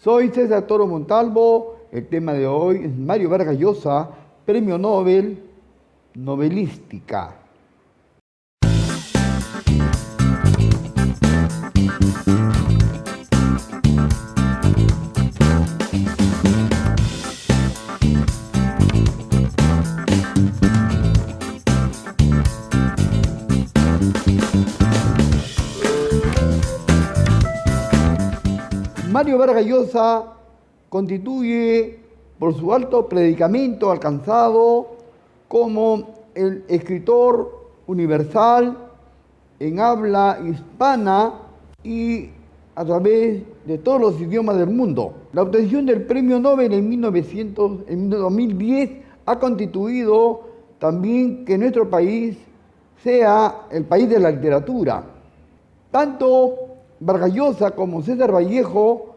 Soy César Toro Montalvo. El tema de hoy es Mario Vargas Llosa, Premio Nobel, Novelística. Mario Vargas Llosa constituye, por su alto predicamento alcanzado, como el escritor universal en habla hispana y a través de todos los idiomas del mundo. La obtención del Premio Nobel en 2010 ha constituido también que nuestro país sea el país de la literatura. Tanto Vargas Llosa como César Vallejo,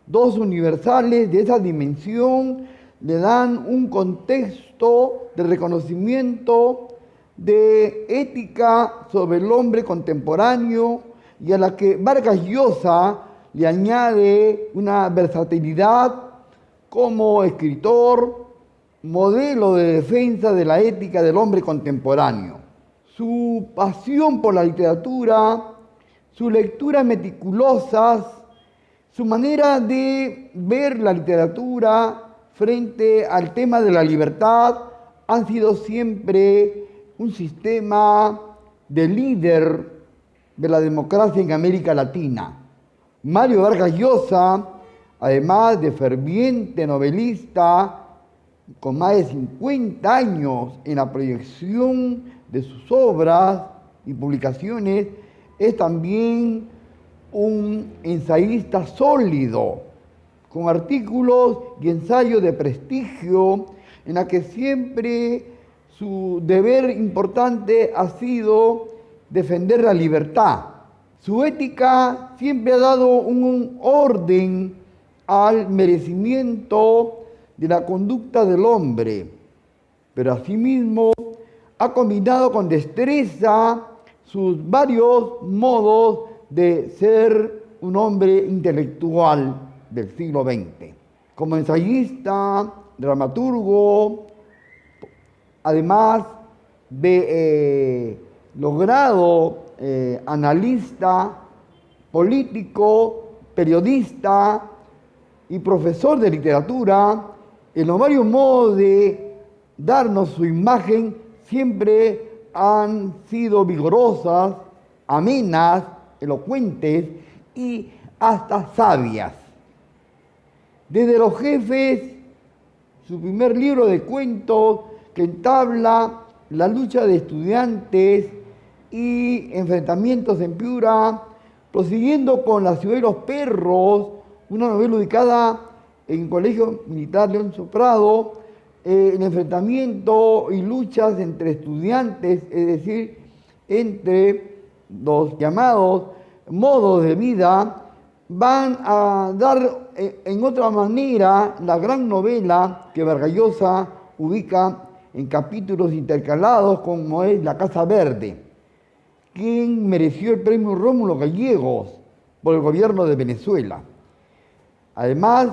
dos universales de esa dimensión, le dan un contexto de reconocimiento, de ética sobre el hombre contemporáneo, y a la que Vargas Llosa le añade una versatilidad como escritor, modelo de defensa de la ética del hombre contemporáneo. Su pasión por la literatura, sus lecturas meticulosas, su manera de ver la literatura frente al tema de la libertad han sido siempre un sistema de líder de la democracia en América Latina. Mario Vargas Llosa, además de ferviente novelista, con más de 50 años en la proyección de sus obras y publicaciones, es también un ensayista sólido, con artículos y ensayos de prestigio, en la que siempre su deber importante ha sido defender la libertad. Su ética siempre ha dado un orden al merecimiento de la conducta del hombre, pero asimismo ha combinado con destreza sus varios modos de ser un hombre intelectual del siglo XX. Como ensayista, dramaturgo, además de logrado analista, político, periodista y profesor de literatura, en los varios modos de darnos su imagen siempre han sido vigorosas, amenas, elocuentes y hasta sabias. Desde Los Jefes, su primer libro de cuentos que entabla la lucha de estudiantes y enfrentamientos en Piura, prosiguiendo con La ciudad y los perros, una novela ubicada en el Colegio Militar León Soprado, el enfrentamiento y luchas entre estudiantes, es decir, entre los llamados modos de vida, van a dar en otra manera la gran novela que Vargas Llosa ubica en capítulos intercalados, como es La Casa Verde, quien mereció el premio Rómulo Gallegos por el gobierno de Venezuela. Además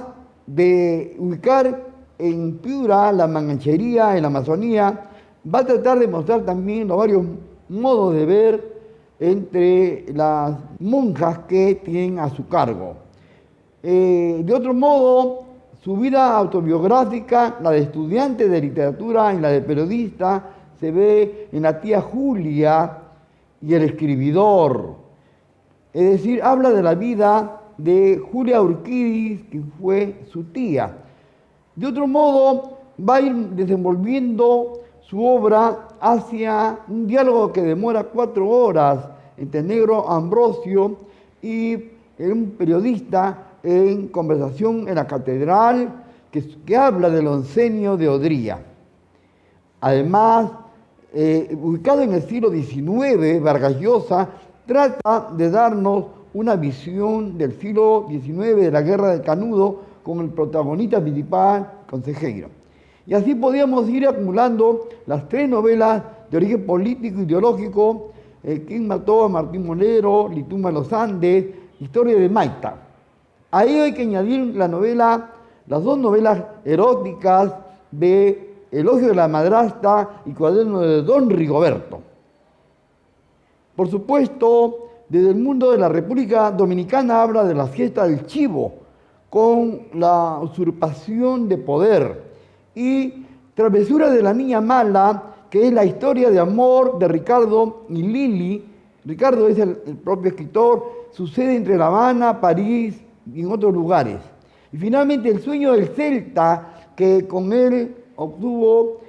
de ubicar en Piura la manganchería en la Amazonía, va a tratar de mostrar también los varios modos de ver entre las monjas que tienen a su cargo. De otro modo, su vida autobiográfica, la de estudiante de literatura y la de periodista, se ve en La tía Julia y El escribidor. Es decir, habla de la vida de Julia Urquidis, que fue su tía. De otro modo, va a ir desenvolviendo su obra hacia un diálogo que demora 4 horas entre Negro Ambrosio y un periodista en conversación en la catedral que habla del oncenio de Odría. Además, ubicado en el siglo XIX, Vargas Llosa trata de darnos una visión del siglo XIX de la Guerra del Canudo con el protagonista principal, Consejeiro. Y así podíamos ir acumulando las 3 novelas de origen político e ideológico, ¿Quién mató a Martín Molero?, Lituma de los Andes, Historia de Maita. A ello hay que añadir las dos novelas eróticas de Elogio de la madrastra y Cuaderno de Don Rigoberto. Por supuesto, desde el mundo de la República Dominicana habla de la fiesta del chivo, con la usurpación de poder, y Travesura de la niña mala, que es la historia de amor de Ricardo y Lili. Ricardo es el propio escritor, sucede entre La Habana, París y en otros lugares. Y finalmente El sueño del Celta, que con él obtuvo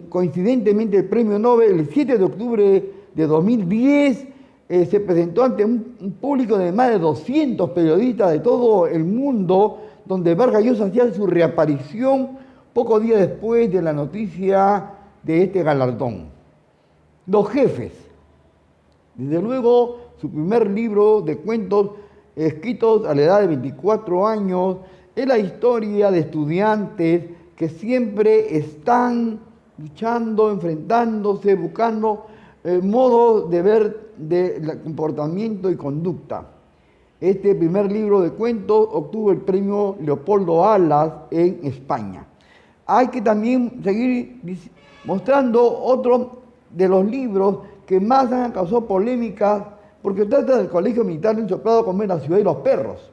coincidentemente el premio Nobel el 7 de octubre de 2010, se presentó ante un público de más de 200 periodistas de todo el mundo, donde Vargas Llosa hacía su reaparición pocos días después de la noticia de este galardón. Los jefes. Desde luego, su primer libro de cuentos, escritos a la edad de 24 años, es la historia de estudiantes que siempre están luchando, enfrentándose, buscando modos de ver de comportamiento y conducta. Este primer libro de cuentos obtuvo el premio Leopoldo Alas en España. Hay que también seguir mostrando otro de los libros que más han causado polémicas, porque trata del Colegio Militar del Soprado, como es La ciudad y los perros.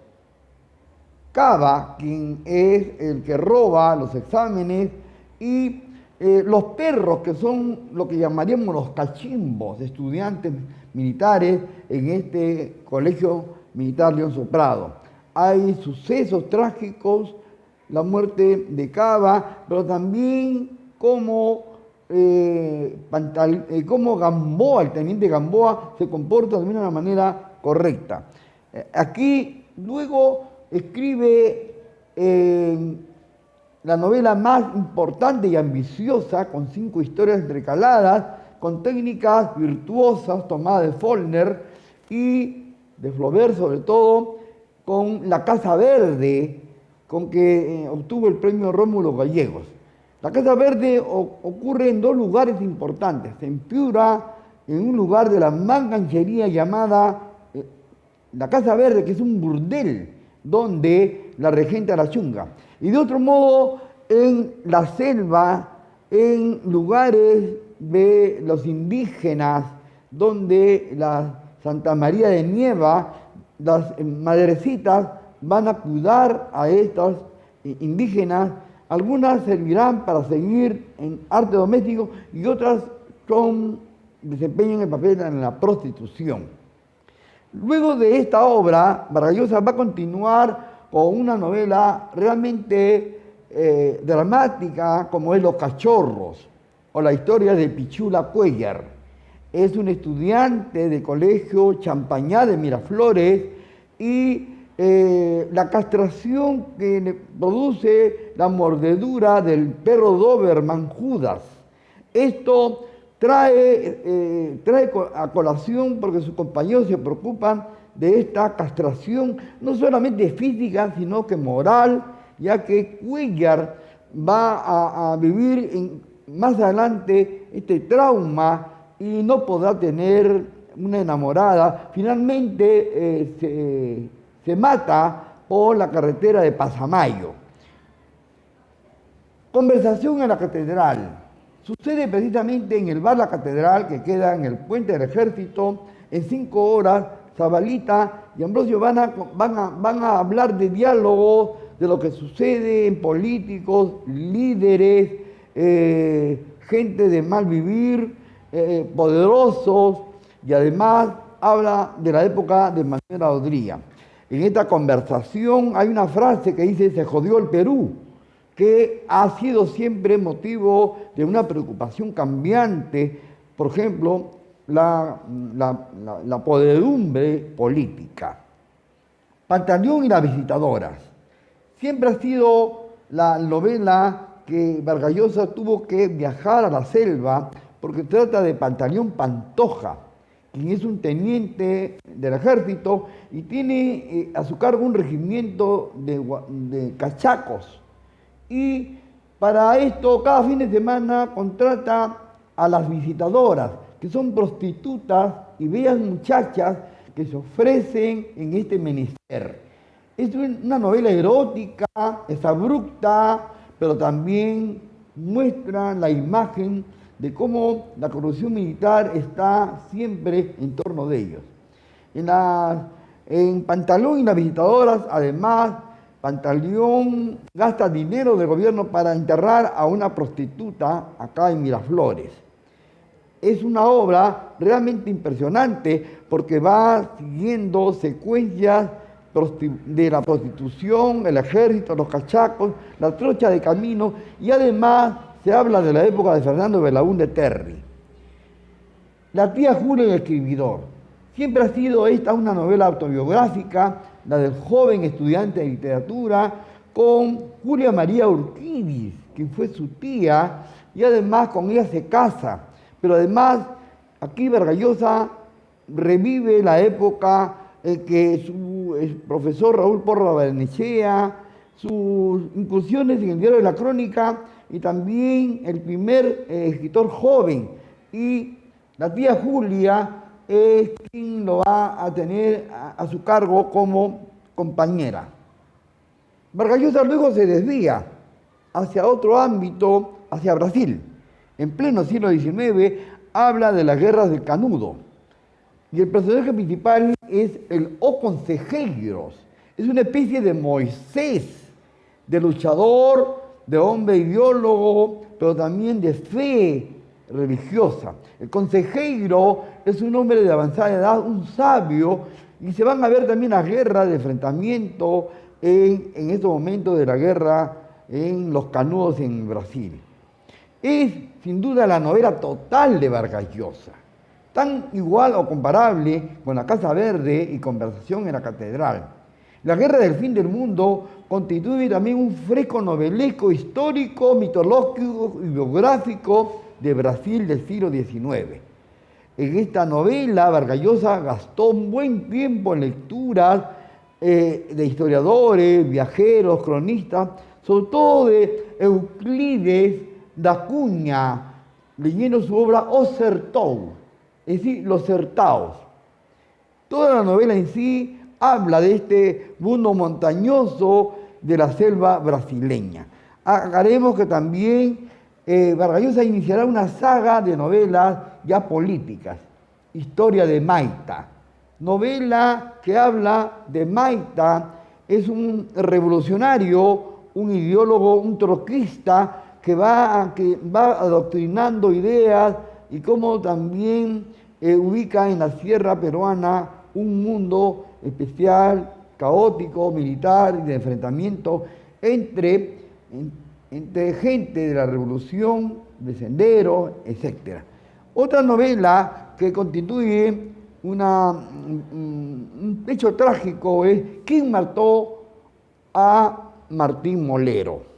Cava, quien es el que roba los exámenes, y los perros, que son lo que llamaríamos los cachimbos, estudiantes militares en este Colegio Militar León Soprado. Hay sucesos trágicos, la muerte de Cava, pero también como Gamboa, el teniente Gamboa, se comporta de una manera correcta. Aquí luego escribe la novela más importante y ambiciosa, con 5 historias intercaladas, con técnicas virtuosas tomadas de Faulkner y de Flaubert, sobre todo, con La Casa Verde, con que obtuvo el premio Rómulo Gallegos. La Casa Verde ocurre en 2 lugares importantes. En Piura, en un lugar de la manganchería llamada La Casa Verde, que es un burdel donde la regenta la chunga. Y de otro modo, en la selva, en lugares de los indígenas, donde la Santa María de Nieva, las madrecitas van a cuidar a estos indígenas. Algunas servirán para seguir en arte doméstico y otras desempeñan el papel en la prostitución. Luego de esta obra, Vargas Llosa va a continuar con una novela realmente dramática, como es Los cachorros, o la historia de Pichula Cuellar. Es un estudiante de colegio Champañá de Miraflores y la castración que le produce la mordedura del perro Doberman Judas. Esto trae a colación porque sus compañeros se preocupan de esta castración, no solamente física, sino que moral, ya que Cuellar va a vivir más adelante este trauma y no podrá tener una enamorada. Finalmente se mata por la carretera de Pasamayo. Conversación en la catedral. Sucede precisamente en el bar La Catedral, que queda en el Puente del Ejército. En 5 horas, Zabalita y Ambrosio van a hablar de diálogos, de lo que sucede en políticos, líderes, gente de mal vivir, poderosos, y además habla de la época de Manuel Odría. En esta conversación hay una frase que dice: se jodió el Perú, que ha sido siempre motivo de una preocupación cambiante, por ejemplo, la podredumbre política. Pantaleón y las visitadoras. Siempre ha sido la novela que Vargas Llosa tuvo que viajar a la selva, porque trata de Pantaleón Pantoja, quien es un teniente del ejército y tiene a su cargo un regimiento de cachacos. Y para esto, cada fin de semana contrata a las visitadoras, que son prostitutas y bellas muchachas que se ofrecen en este menester. Es una novela erótica, es abrupta, pero también muestra la imagen de cómo la corrupción militar está siempre en torno de ellos. En Pantaleón y las visitadoras, además, Pantaleón gasta dinero del gobierno para enterrar a una prostituta acá en Miraflores. Es una obra realmente impresionante porque va siguiendo secuencias de la prostitución, el ejército, los cachacos, la trocha de camino, y además se habla de la época de Fernando Belaúnde Terry. La tía Julia, el escribidor. Siempre ha sido esta una novela autobiográfica, la del joven estudiante de literatura, con Julia María Urquidis, que fue su tía, y además con ella se casa. Pero además, aquí Vargas Llosa revive la época en que su profesor Raúl Porra Barnechea, sus incursiones en el diario de la Crónica, y también el primer escritor joven. Y la tía Julia es quien lo va a tener a su cargo como compañera. Vargas Llosa luego se desvía hacia otro ámbito, hacia Brasil. En pleno siglo XIX habla de las guerras del Canudo. Y el personaje principal es el O Consejeiros. Es una especie de Moisés, de luchador, de hombre ideólogo, pero también de fe religiosa. El consejero es un hombre de avanzada edad, un sabio, y se van a ver también las guerras de enfrentamiento en estos momentos de la guerra en los Canudos en Brasil. Es sin duda la novela total de Vargas Llosa, tan igual o comparable con La Casa Verde y Conversación en la Catedral. La Guerra del Fin del Mundo constituye también un fresco novelesco histórico, mitológico y biográfico de Brasil del siglo XIX. En esta novela, Vargas Llosa gastó un buen tiempo en lecturas de historiadores, viajeros, cronistas, sobre todo de Euclides da Cunha, leyendo su obra O Sertão, es decir, Los Sertaos. Toda la novela en sí habla de este mundo montañoso de la selva brasileña. Haremos que también Vargas Llosa iniciará una saga de novelas ya políticas, Historia de Maita. Novela que habla de Maita, es un revolucionario, un ideólogo, un troquista que va adoctrinando ideas y cómo también ubica en la sierra peruana un mundo especial, caótico, militar y de enfrentamiento entre gente de la revolución, de Sendero, etc. Otra novela que constituye un hecho trágico es ¿Quién mató a Martín Molero?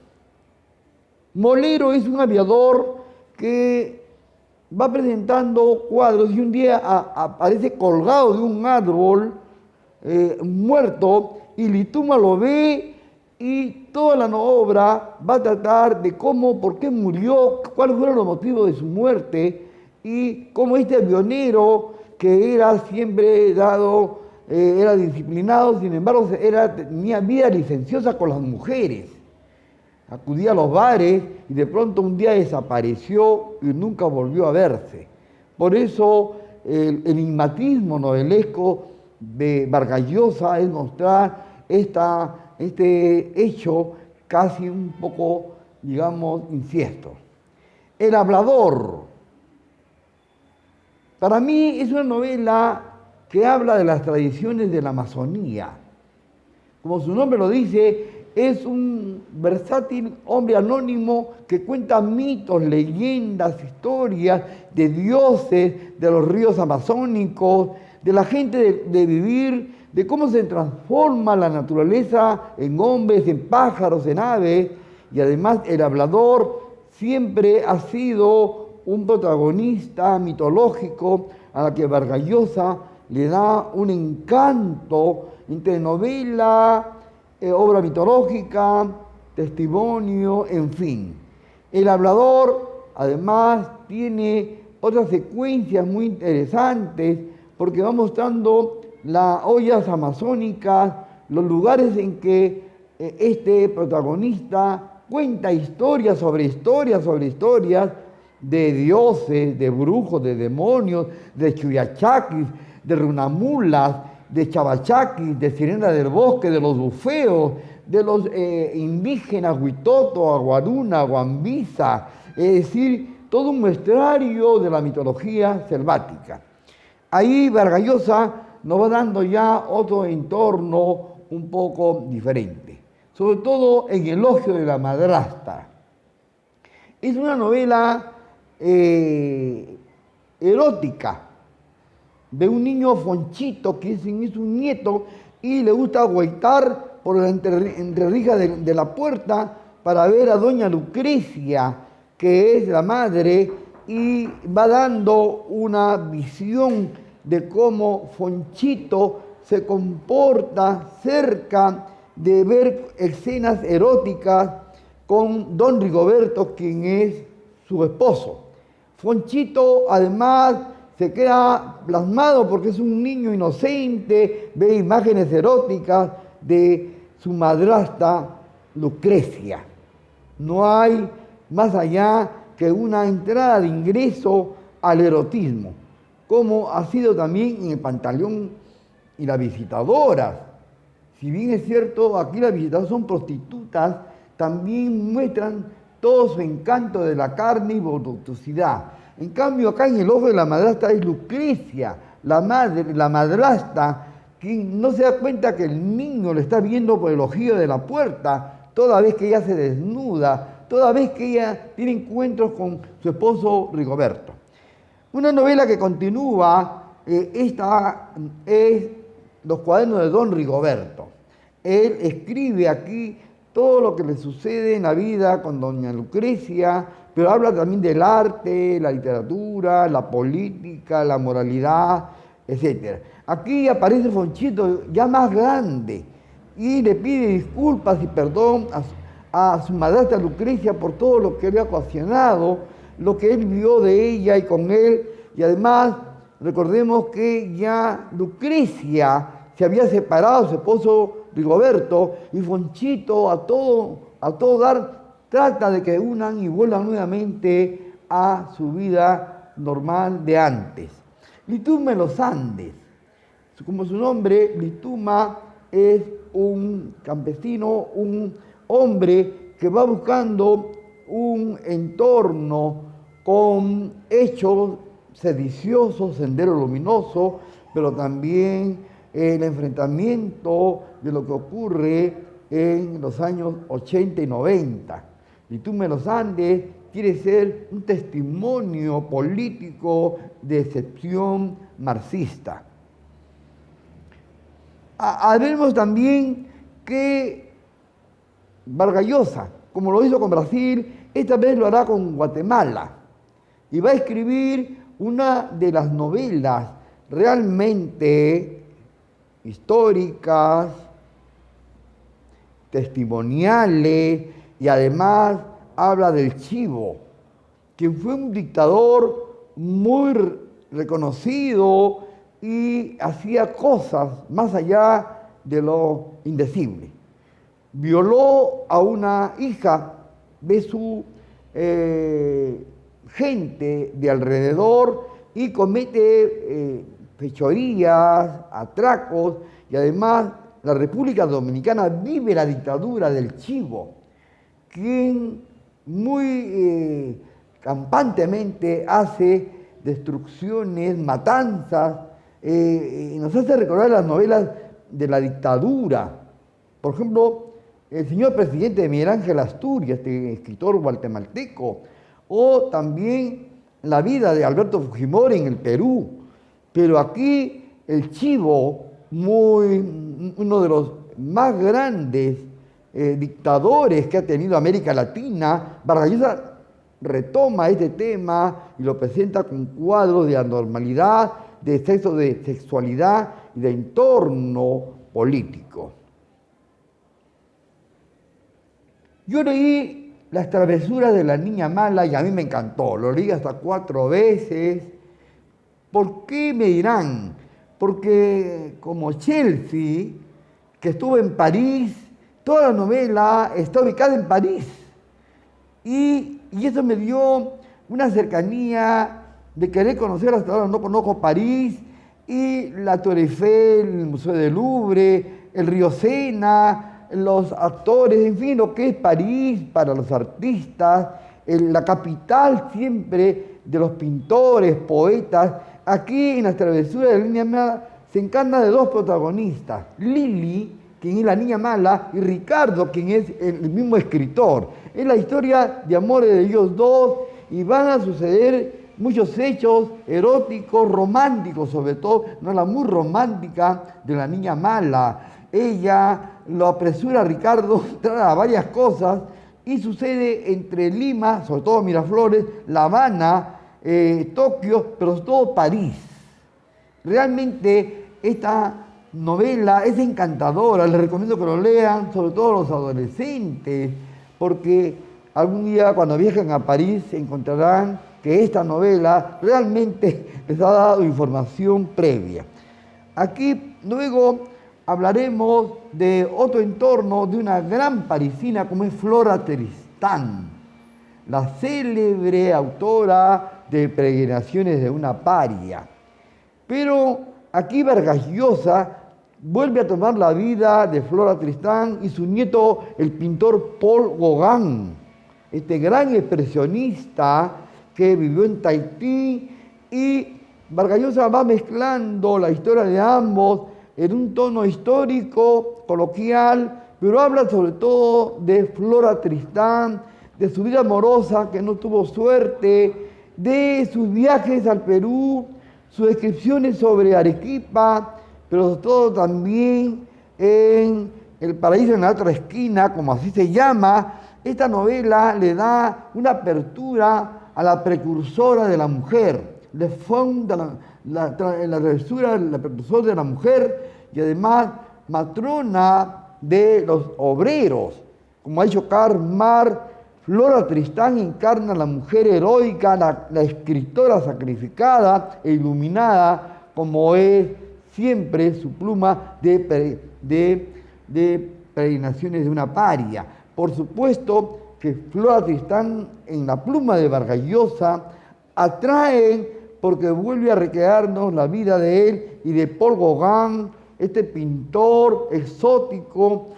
Molero es un aviador que va presentando cuadros y un día aparece colgado de un árbol muerto y Lituma lo ve y toda la obra va a tratar de por qué murió, cuáles fueron los motivos de su muerte y cómo este avionero que era siempre era disciplinado, sin embargo tenía vida licenciosa con las mujeres. Acudía a los bares y de pronto un día desapareció y nunca volvió a verse. Por eso el enigmatismo novelesco de Vargas Llosa es mostrar este hecho casi un poco, digamos, incierto. El hablador. Para mí es una novela que habla de las tradiciones de la Amazonía. Como su nombre lo dice, es un versátil hombre anónimo que cuenta mitos, leyendas, historias de dioses, de los ríos amazónicos, de la gente de vivir, de cómo se transforma la naturaleza en hombres, en pájaros, en aves. Y además el hablador siempre ha sido un protagonista mitológico a la que Vargas Llosa le da un encanto entre novela, obra mitológica, testimonio, en fin. El hablador, además, tiene otras secuencias muy interesantes porque va mostrando las ollas amazónicas, los lugares en que este protagonista cuenta historias sobre historias sobre historias de dioses, de brujos, de demonios, de chuyachaquis, de runamulas, de chavachaquis, de sirena del bosque, de los bufeos, de los indígenas huitoto, aguaruna, guambiza, es decir, todo un muestrario de la mitología selvática. Ahí Vargas Llosa nos va dando ya otro entorno un poco diferente, sobre todo en Elogio de la madrastra. Es una novela erótica de un niño Fonchito que es un nieto y le gusta guaitar por la entrerrija de la puerta para ver a doña Lucrecia, que es la madre, y va dando una visión de cómo Fonchito se comporta cerca de ver escenas eróticas con don Rigoberto, quien es su esposo. Fonchito además se queda plasmado porque es un niño inocente, ve imágenes eróticas de su madrastra Lucrecia. No hay más allá que una entrada de ingreso al erotismo, como ha sido también en el Pantaleón y las visitadoras. Si bien es cierto, aquí las visitadoras son prostitutas, también muestran todo su encanto de la carne y voluptuosidad. En cambio, acá en el ojo de la madrastra es Lucrecia, la madre, la madrastra, quien no se da cuenta que el niño le está viendo por el ojillo de la puerta, toda vez que ella se desnuda, toda vez que ella tiene encuentros con su esposo Rigoberto. Una novela que continúa, esta es Los cuadernos de don Rigoberto. Él escribe aquí todo lo que le sucede en la vida con doña Lucrecia, pero habla también del arte, la literatura, la política, la moralidad, etc. Aquí aparece Fonchito ya más grande y le pide disculpas y perdón a su madrastra Lucrecia por todo lo que le ha ocasionado, lo que él vio de ella y con él, y además recordemos que ya Lucrecia se había separado de su esposo Rigoberto, y Fonchito a todo dar trata de que unan y vuelvan nuevamente a su vida normal de antes. Lituma en los Andes, como su nombre, Lituma es un campesino, un hombre que va buscando un entorno con hechos sediciosos, sendero luminoso, pero también el enfrentamiento de lo que ocurre en los años 80 y 90. Lituma en los Andes quiere ser un testimonio político de excepción marxista. Haremos también que Vargas Llosa, como lo hizo con Brasil, esta vez lo hará con Guatemala y va a escribir una de las novelas realmente históricas, testimoniales, y además habla del Chivo, quien fue un dictador muy reconocido y hacía cosas más allá de lo indecible. Violó a una hija de su gente de alrededor y comete fechorías, atracos, y además la República Dominicana vive la dictadura del Chivo, quien muy campantemente hace destrucciones, matanzas, y nos hace recordar las novelas de la dictadura. Por ejemplo, el señor presidente Miguel Ángel Asturias, este escritor guatemalteco, o también la vida de Alberto Fujimori en el Perú. Pero aquí el Chivo, uno de los más grandes dictadores que ha tenido América Latina, Vargas Llosa retoma este tema y lo presenta con cuadros de anormalidad, de exceso de sexualidad y de entorno político. Yo leí Las travesuras de la niña mala y a mí me encantó, lo leí hasta 4 veces. ¿Por qué me dirán? Porque como Chelsea, que estuvo en París. Toda la novela está ubicada en París. Y eso me dio una cercanía de querer conocer. Hasta ahora no conozco París, y la Torre Eiffel, el Museo del Louvre, el río Sena, los actores, en fin, lo que es París para los artistas, la capital siempre de los pintores, poetas. Aquí en Las Travesuras de la Niña Mala se encarna de dos protagonistas: Lili, quien es la niña mala, y Ricardo, quien es el mismo escritor. Es la historia de amor de ellos dos, y van a suceder muchos hechos eróticos, románticos, sobre todo, no, la muy romántica de la niña mala. Ella lo apresura a Ricardo a varias cosas, y sucede entre Lima, sobre todo Miraflores, La Habana, Tokio, pero sobre todo París. Realmente esta novela es encantadora, les recomiendo que lo lean, sobre todo los adolescentes, porque algún día cuando viajen a París encontrarán que esta novela realmente les ha dado información previa. Aquí luego hablaremos de otro entorno, de una gran parisina como es Flora Tristán, la célebre autora de Peregrinaciones de una paria. Pero aquí Vargas Llosa vuelve a tomar la vida de Flora Tristán y su nieto, el pintor Paul Gauguin, este gran expresionista que vivió en Tahití, y Vargas Llosa va mezclando la historia de ambos en un tono histórico, coloquial, pero habla sobre todo de Flora Tristán, de su vida amorosa que no tuvo suerte, de sus viajes al Perú, sus descripciones sobre Arequipa, pero sobre todo también en El paraíso en la otra esquina, como así se llama. Esta novela le da una apertura a la precursora de la mujer, le fonda la travesura, la precursora de la mujer, y además matrona de los obreros. Como ha dicho Karl Marx, Flora Tristán encarna a la mujer heroica, la escritora sacrificada e iluminada, como es siempre su pluma de Peregrinaciones de una paria. Por supuesto que Flora Tristán en la pluma de Vargas Llosa atrae, porque vuelve a recrearnos la vida de él y de Paul Gauguin, este pintor exótico,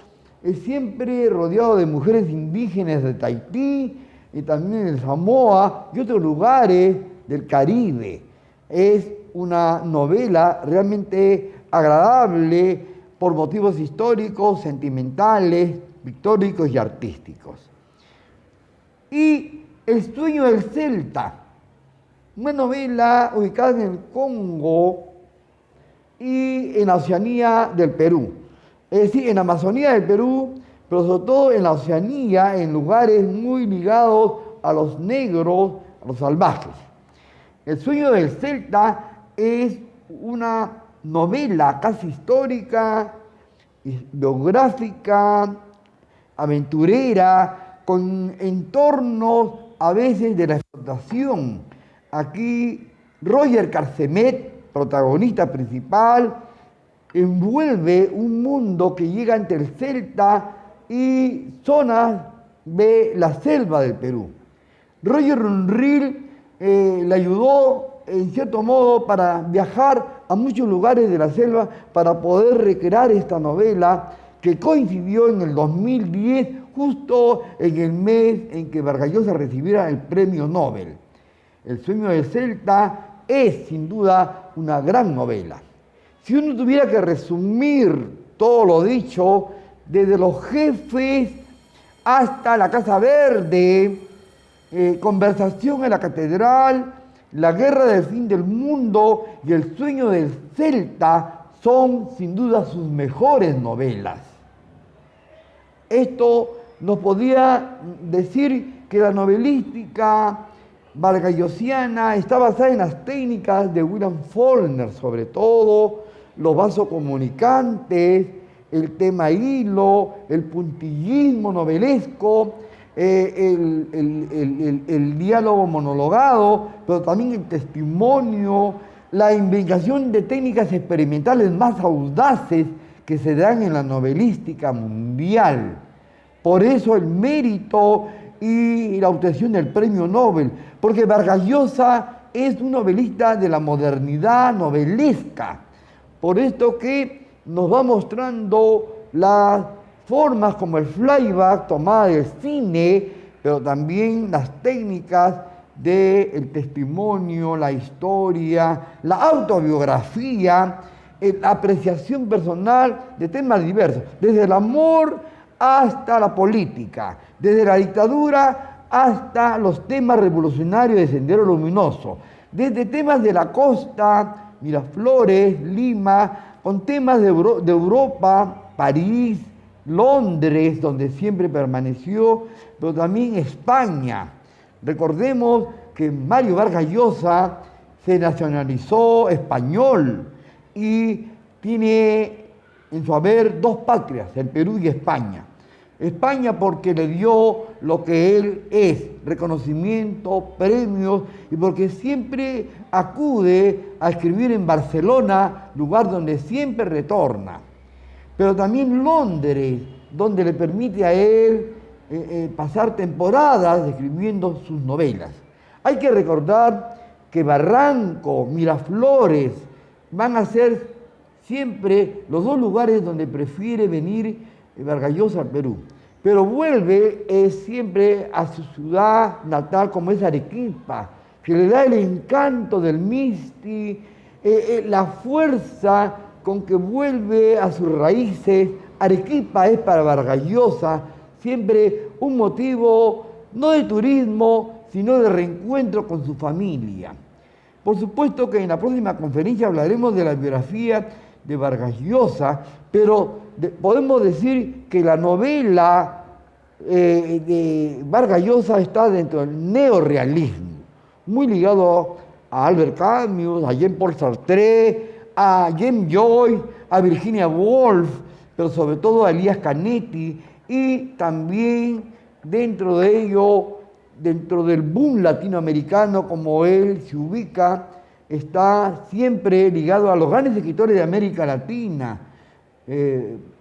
siempre rodeado de mujeres indígenas de Tahití y también de Samoa y otros lugares del Caribe. Es una novela realmente agradable por motivos históricos, sentimentales, pictóricos y artísticos. Y El sueño del Celta, una novela ubicada en el Congo y en la Oceanía del Perú. Es decir, en la Amazonía del Perú, pero sobre todo en la Oceanía, en lugares muy ligados a los negros, a los salvajes. El sueño del Celta es una novela casi histórica, biográfica, aventurera, con entornos a veces de la explotación. Aquí Roger Carcemet, protagonista principal, envuelve un mundo que llega entre el Celta y zonas de la selva del Perú. Roger Runrill le ayudó en cierto modo para viajar a muchos lugares de la selva para poder recrear esta novela, que coincidió en el 2010, justo en el mes en que Vargas Llosa recibiera el premio Nobel. El sueño del Celta es sin duda una gran novela. Si uno tuviera que resumir todo lo dicho, desde los jefes hasta la Casa Verde, Conversación en la Catedral, La guerra del fin del mundo y El sueño del Celta son sin duda sus mejores novelas. Esto nos podría decir que la novelística vargallosiana está basada en las técnicas de William Faulkner, sobre todo los vasos comunicantes, el tema hilo, el puntillismo novelesco, el diálogo monologado, pero también el testimonio, la investigación de técnicas experimentales más audaces que se dan en la novelística mundial. Por eso el mérito y la obtención del premio Nobel, porque Vargas Llosa es un novelista de la modernidad novelesca. Por esto que nos va mostrando las formas como el flyback tomada del cine, pero también las técnicas del testimonio, la historia, la autobiografía, la apreciación personal de temas diversos, desde el amor hasta la política, desde la dictadura hasta los temas revolucionarios de Sendero Luminoso, desde temas de la costa, Miraflores, Lima, con temas de Europa, París, Londres, donde siempre permaneció, pero también España. Recordemos que Mario Vargas Llosa se nacionalizó español y tiene en su haber dos patrias, el Perú y España. España porque le dio lo que él es, reconocimiento, premios, y porque siempre acude a escribir en Barcelona, lugar donde siempre retorna. Pero también Londres, donde le permite a él pasar temporadas escribiendo sus novelas. Hay que recordar que Barranco, Miraflores, van a ser siempre los dos lugares donde prefiere venir Vargas Llosa al Perú. Pero vuelve siempre a su ciudad natal, como es Arequipa, que le da el encanto del Misti, la fuerza con que vuelve a sus raíces. Arequipa es para Vargas Llosa siempre un motivo no de turismo, sino de reencuentro con su familia. Por supuesto que en la próxima conferencia hablaremos de la biografía de Vargas Llosa, pero podemos decir que la novela de Vargas Llosa está dentro del neorrealismo, muy ligado a Albert Camus, a Jean-Paul Sartre, a James Joyce, a Virginia Woolf, pero sobre todo a Elías Canetti, y también dentro de ello, dentro del boom latinoamericano, como él se ubica, está siempre ligado a los grandes escritores de América Latina.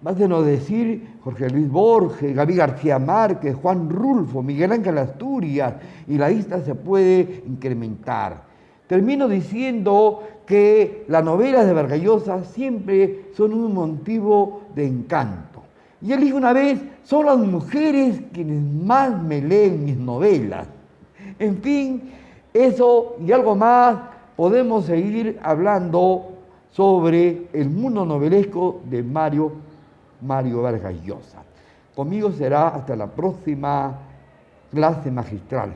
Bástenos decir Jorge Luis Borges, Gabriel García Márquez, Juan Rulfo, Miguel Ángel Asturias, y la lista se puede incrementar. Termino diciendo que las novelas de Vargas Llosa siempre son un motivo de encanto. Y él dijo una vez, son las mujeres quienes más me leen mis novelas. En fin, eso y algo más podemos seguir hablando sobre el mundo novelesco de Mario Vargas Llosa. Conmigo será hasta la próxima clase magistral.